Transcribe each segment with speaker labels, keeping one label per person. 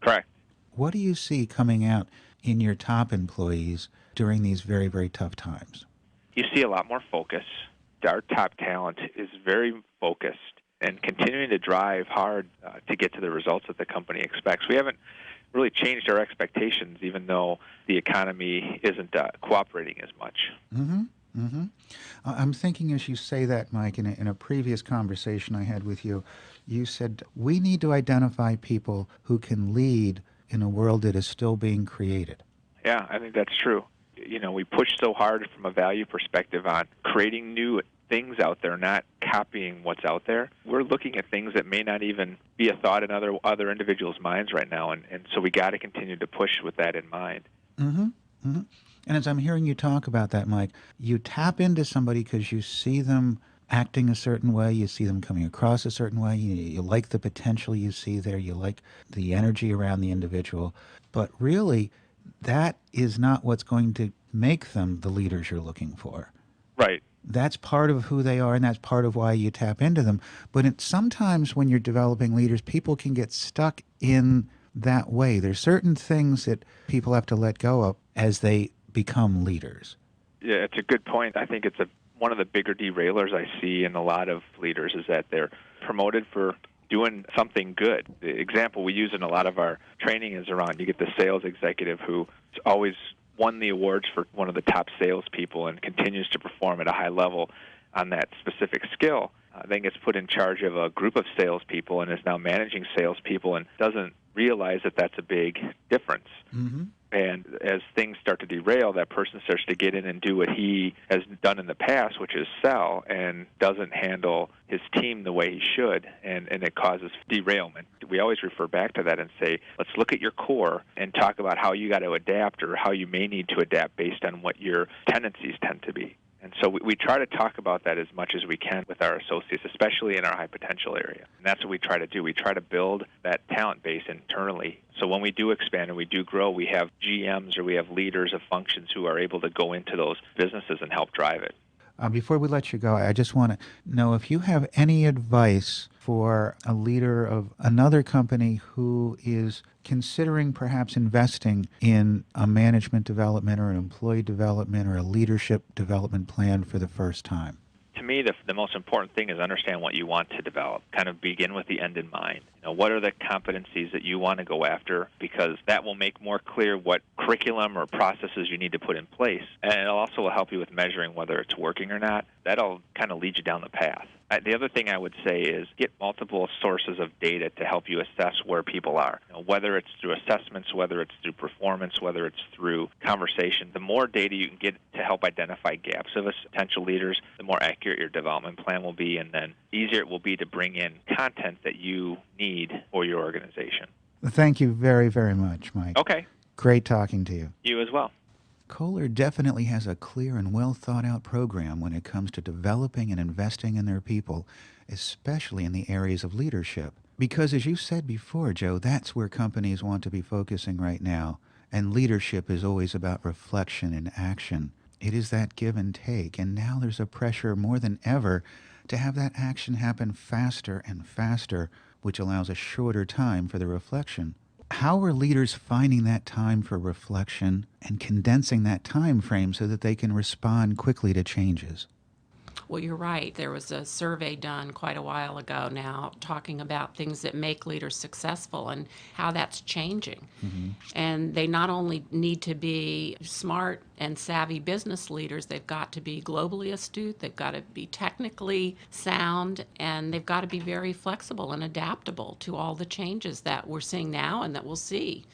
Speaker 1: Correct.
Speaker 2: What do you see coming out in your top employees during these very, very tough times?
Speaker 1: You see a lot more focus. Our top talent is very focused and continuing to drive hard to get to the results that the company expects. We haven't really changed our expectations, even though the economy isn't cooperating as much.
Speaker 2: Mm-hmm. Mm-hmm. I'm thinking as you say that, Mike, in a previous conversation I had with you, you said we need to identify people who can lead in a world that is still being created.
Speaker 1: Yeah, I think that's true. We push so hard from a value perspective on creating new things out there, not copying what's out there. We're looking at things that may not even be a thought in other individuals' minds right now, and so we got to continue to push with that in mind.
Speaker 2: Mm-hmm. Mm-hmm. And as I'm hearing you talk about that, Mike, you tap into somebody because you see them acting a certain way, you see them coming across a certain way, you like the potential you see there, you like the energy around the individual. But really, that is not what's going to make them the leaders you're looking for.
Speaker 1: Right.
Speaker 2: That's part of who they are, and that's part of why you tap into them. But sometimes when you're developing leaders, people can get stuck in that way. There's certain things that people have to let go of as they become leaders.
Speaker 1: Yeah, it's a good point. I think it's one of the bigger derailers I see in a lot of leaders is that they're promoted for doing something good. The example we use in a lot of our training is around you get the sales executive who's always won the awards for one of the top salespeople and continues to perform at a high level on that specific skill, then gets put in charge of a group of salespeople and is now managing salespeople and doesn't realize that that's a big difference.
Speaker 2: Mm-hmm.
Speaker 1: And as things start to derail, that person starts to get in and do what he has done in the past, which is sell, and doesn't handle his team the way he should, and it causes derailment. We always refer back to that and say, let's look at your core and talk about how you got to adapt or how you may need to adapt based on what your tendencies tend to be. And so we try to talk about that as much as we can with our associates, especially in our high potential area. And that's what we try to do. We try to build that talent base internally. So when we do expand and we do grow, we have GMs or we have leaders of functions who are able to go into those businesses and help drive it.
Speaker 2: Before we let you go, I just want to know if you have any advice for a leader of another company who is considering perhaps investing in a management development or an employee development or a leadership development plan for the first time.
Speaker 1: To me, the most important thing is understand what you want to develop. Kind of begin with the end in mind. What are the competencies that you want to go after? Because that will make more clear what curriculum or processes you need to put in place. And it also will help you with measuring whether it's working or not. That'll kind of lead you down the path. The other thing I would say is get multiple sources of data to help you assess where people are. Whether it's through assessments, whether it's through performance, whether it's through conversation. The more data you can get to help identify gaps of potential leaders, the more accurate your development plan will be, and then easier it will be to bring in content that you need for your organization.
Speaker 2: Thank you very, very much, Mike.
Speaker 1: Okay.
Speaker 2: Great talking to you.
Speaker 1: You as well.
Speaker 2: Kohler definitely has a clear and well thought out program when it comes to developing and investing in their people, especially in the areas of leadership. Because as you said before, Joe, that's where companies want to be focusing right now. And leadership is always about reflection and action. It is that give and take. And now there's a pressure more than ever to have that action happen faster and faster, which allows a shorter time for the reflection. How are leaders finding that time for reflection and condensing that time frame so that they can respond quickly to changes?
Speaker 3: Well, you're right. There was a survey done quite a while ago now talking about things that make leaders successful and how that's changing.
Speaker 2: Mm-hmm.
Speaker 3: And they not only need to be smart and savvy business leaders, they've got to be globally astute, they've got to be technically sound, and they've got to be very flexible and adaptable to all the changes that we're seeing now and that we'll see,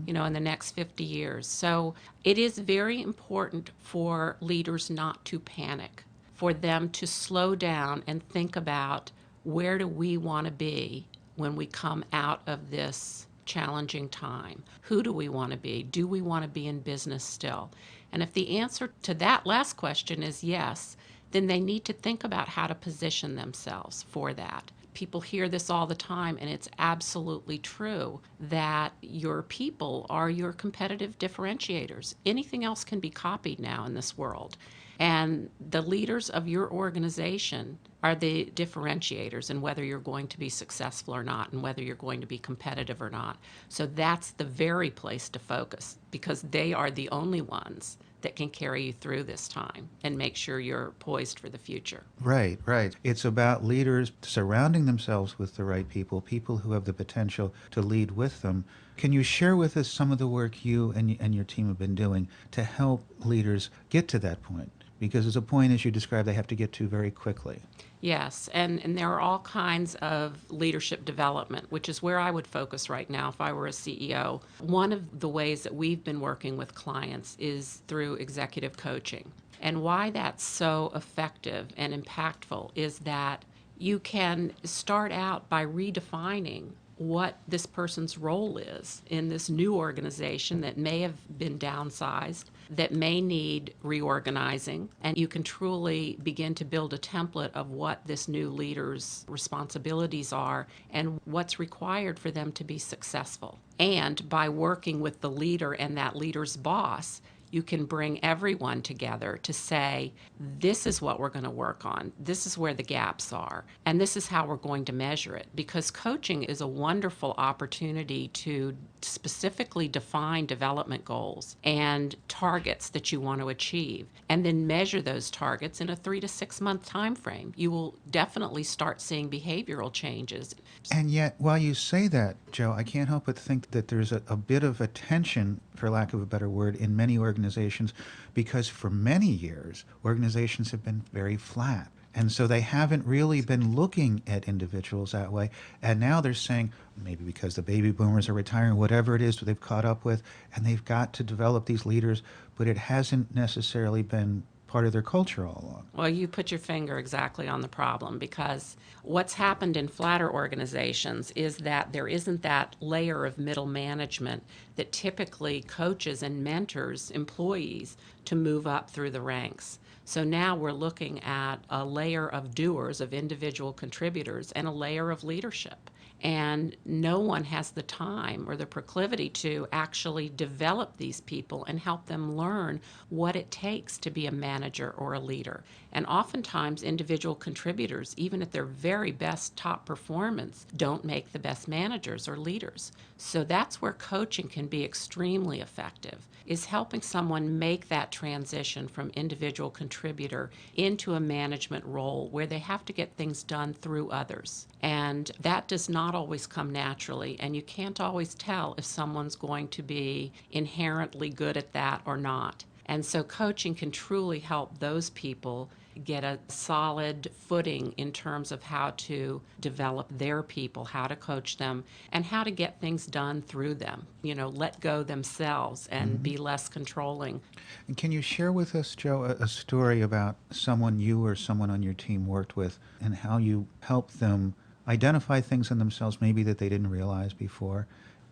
Speaker 3: in the next 50 years. So it is very important for leaders not to panic, for them to slow down and think about where do we want to be when we come out of this challenging time? Who do we want to be? Do we want to be in business still? And if the answer to that last question is yes, then they need to think about how to position themselves for that. People hear this all the time, and it's absolutely true that your people are your competitive differentiators. Anything else can be copied now in this world. And the leaders of your organization are the differentiators in whether you're going to be successful or not and whether you're going to be competitive or not. So that's the very place to focus because they are the only ones that can carry you through this time and make sure you're poised for the future.
Speaker 2: Right, right. It's about leaders surrounding themselves with the right people, people who have the potential to lead with them. Can you share with us some of the work you and your team have been doing to help leaders get to that point? Because there's a point, as you described, they have to get to very quickly.
Speaker 3: Yes, and there are all kinds of leadership development, which is where I would focus right now if I were a CEO. One of the ways that we've been working with clients is through executive coaching. And why that's so effective and impactful is that you can start out by redefining what this person's role is in this new organization that may have been downsized, that may need reorganizing, and you can truly begin to build a template of what this new leader's responsibilities are and what's required for them to be successful. And by working with the leader and that leader's boss, you can bring everyone together to say, this is what we're going to work on. This is where the gaps are. And this is how we're going to measure it. Because coaching is a wonderful opportunity to specifically define development goals and targets that you want to achieve, and then measure those targets in a 3 to 6 month time frame. You will definitely start seeing behavioral changes.
Speaker 2: And yet, while you say that, Joe, I can't help but think that there's a bit of a tension, for lack of a better word, in many organizations, because for many years, organizations have been very flat. And so they haven't really been looking at individuals that way. And now they're saying, maybe because the baby boomers are retiring, whatever it is that they've caught up with, and they've got to develop these leaders, but it hasn't necessarily been part of their culture all along.
Speaker 3: Well, you put your finger exactly on the problem, because what's happened in flatter organizations is that there isn't that layer of middle management that typically coaches and mentors employees to move up through the ranks. So now we're looking at a layer of doers, of individual contributors, and a layer of leadership. And no one has the time or the proclivity to actually develop these people and help them learn what it takes to be a manager or a leader. And oftentimes, individual contributors, even at their very best top performance, don't make the best managers or leaders. So that's where coaching can be extremely effective, is helping someone make that transition from individual contributor into a management role where they have to get things done through others. And that does not always come naturally, and you can't always tell if someone's going to be inherently good at that or not. And so coaching can truly help those people get a solid footing in terms of how to develop their people, how to coach them, and how to get things done through them. Let go themselves and be less controlling.
Speaker 2: And can you share with us, Joe, a story about someone you or someone on your team worked with and how you helped them identify things in themselves maybe that they didn't realize before?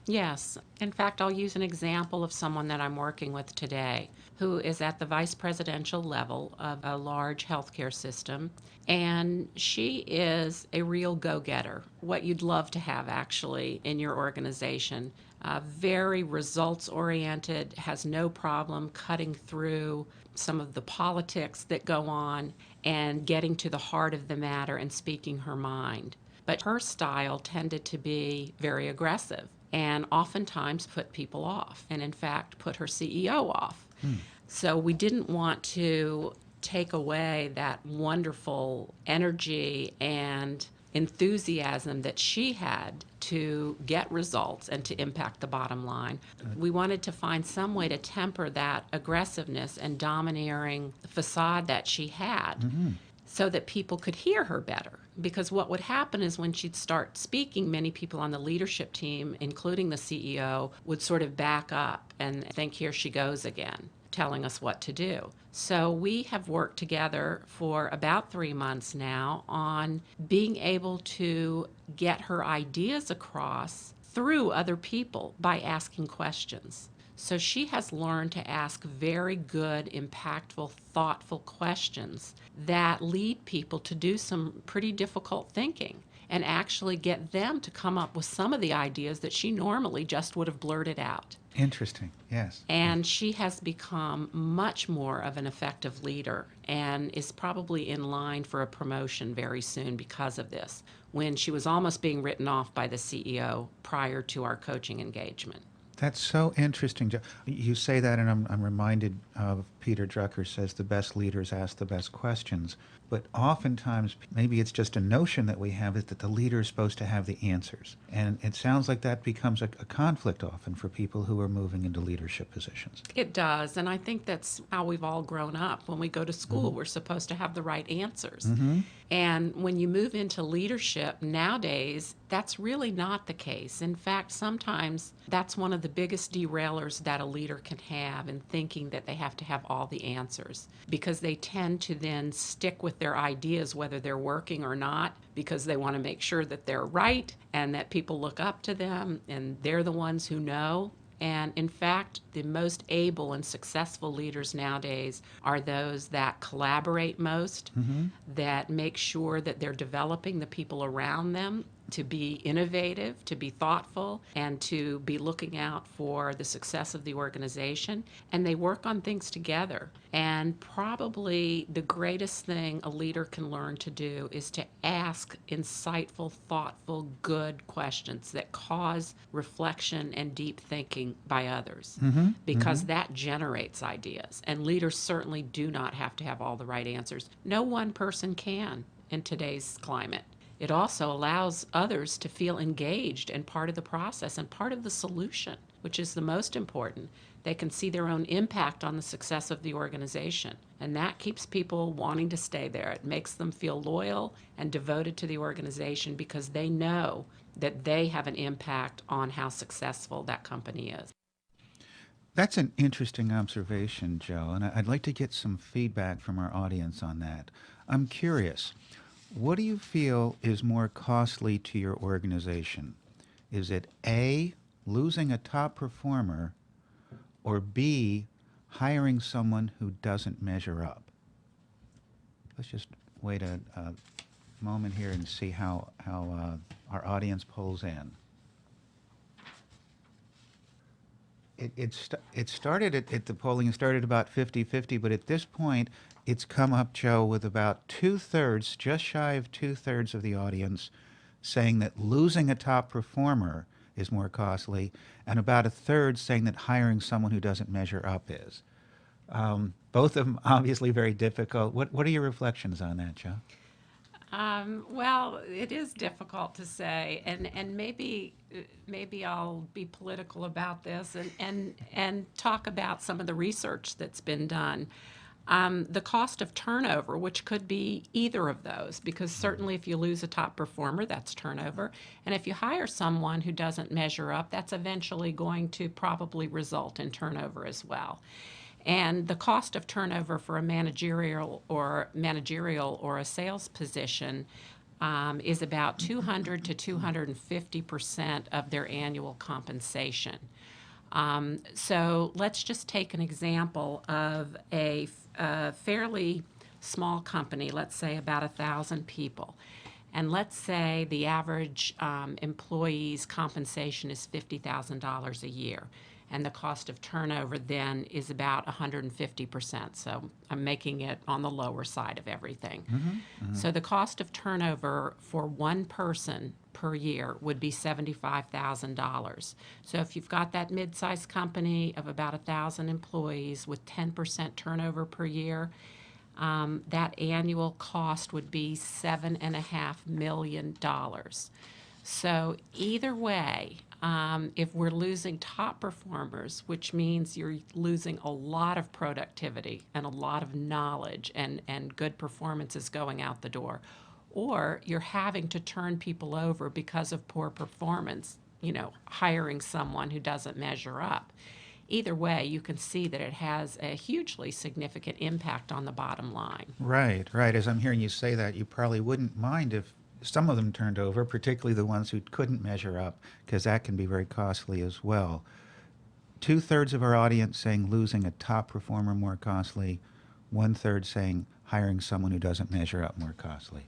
Speaker 3: Yes. In fact, I'll use an example of someone that I'm working with today who is at the vice presidential level of a large healthcare system. And she is a real go-getter, what you'd love to have actually in your organization. Very results-oriented, has no problem cutting through some of the politics that go on and getting to the heart of the matter and speaking her mind. But her style tended to be very aggressive and oftentimes put people off, and in fact put her CEO off. So we didn't want to take away that wonderful energy and enthusiasm that she had to get results and to impact the bottom line. We wanted to find some way to temper that aggressiveness and domineering facade that she had. So that people could hear her better. Because what would happen is when she'd start speaking, many people on the leadership team, including the CEO, would sort of back up and think, here she goes again, telling us what to do. So we have worked together for about 3 months now on being able to get her ideas across through other people by asking questions. So she has learned to ask very good, impactful, thoughtful questions that lead people to do some pretty difficult thinking. and actually get them to come up with some of the ideas that she normally just would have blurted out.
Speaker 2: Interesting. Yes.
Speaker 3: And she has become much more of an effective leader and is probably in line for a promotion very soon because of this, when she was almost being written off by the CEO prior to our coaching engagement.
Speaker 2: That's so interesting. You say that, and I'm reminded of Peter Drucker says the best leaders ask the best questions. But oftentimes, maybe it's just a notion that we have is that the leader is supposed to have the answers. And it sounds like that becomes a conflict often for people who are moving into leadership positions.
Speaker 3: It does, and I think that's how we've all grown up. When we go to school, we're supposed to have the right answers. And when you move into leadership nowadays, that's really not the case. In fact, sometimes that's one of the biggest derailers that a leader can have in thinking that they have to have all the answers, because they tend to then stick with their ideas whether they're working or not, because they want to make sure that they're right and that people look up to them and they're the ones who know. And in fact, the most able and successful leaders nowadays are those that collaborate most, that make sure that they're developing the people around them to be innovative, to be thoughtful, and to be looking out for the success of the organization. And they work on things together. And probably the greatest thing a leader can learn to do is to ask insightful, thoughtful, good questions that cause reflection and deep thinking by others, because that generates ideas. And leaders certainly do not have to have all the right answers. No one person can in today's climate. It also allows others to feel engaged and part of the process and part of the solution, which is the most important. They can see their own impact on the success of the organization, and that keeps people wanting to stay there. It makes them feel loyal and devoted to the organization because they know that they have an impact on how successful that company is.
Speaker 2: That's an interesting observation, Joe, and I'd like to get some feedback from our audience on that. I'm curious. What do you feel is more costly to your organization? Is it A, losing a top performer, or B, hiring someone who doesn't measure up? Let's just wait a moment here and see how our audience polls in. It started at the polling started about 50-50, but at this point, it's come up, Joe, with about two-thirds, just shy of two-thirds of the audience saying that losing a top performer is more costly, and about a third saying that hiring someone who doesn't measure up is. Both of them obviously very difficult. What are your reflections on that, Joe?
Speaker 3: Well, it is difficult to say, and maybe I'll be political about this and talk about some of the research that's been done. The cost of turnover, which could be either of those, because certainly if you lose a top performer, that's turnover. And if you hire someone who doesn't measure up, that's eventually going to probably result in turnover as well. And the cost of turnover for a managerial or a sales position is about 200 to 250% of their annual compensation. So let's just take an example of a fairly small company, let's say about 1,000 people. And let's say the average employee's compensation is $50,000 a year. And the cost of turnover then is about 150%. So I'm making it on the lower side of everything. So the cost of turnover for one person per year would be $75,000. So if you've got that mid-sized company of about 1,000 employees with 10% turnover per year, that annual cost would be $7.5 million. So either way, if we're losing top performers, which means you're losing a lot of productivity and a lot of knowledge and good performance is going out the door, or you're having to turn people over because of poor performance, hiring someone who doesn't measure up. Either way, you can see that it has a hugely significant impact on the bottom line.
Speaker 2: Right. As I'm hearing you say that, you probably wouldn't mind if some of them turned over, particularly the ones who couldn't measure up, because that can be very costly as well. Two-thirds of our audience saying losing a top performer more costly, one-third saying hiring someone who doesn't measure up more costly.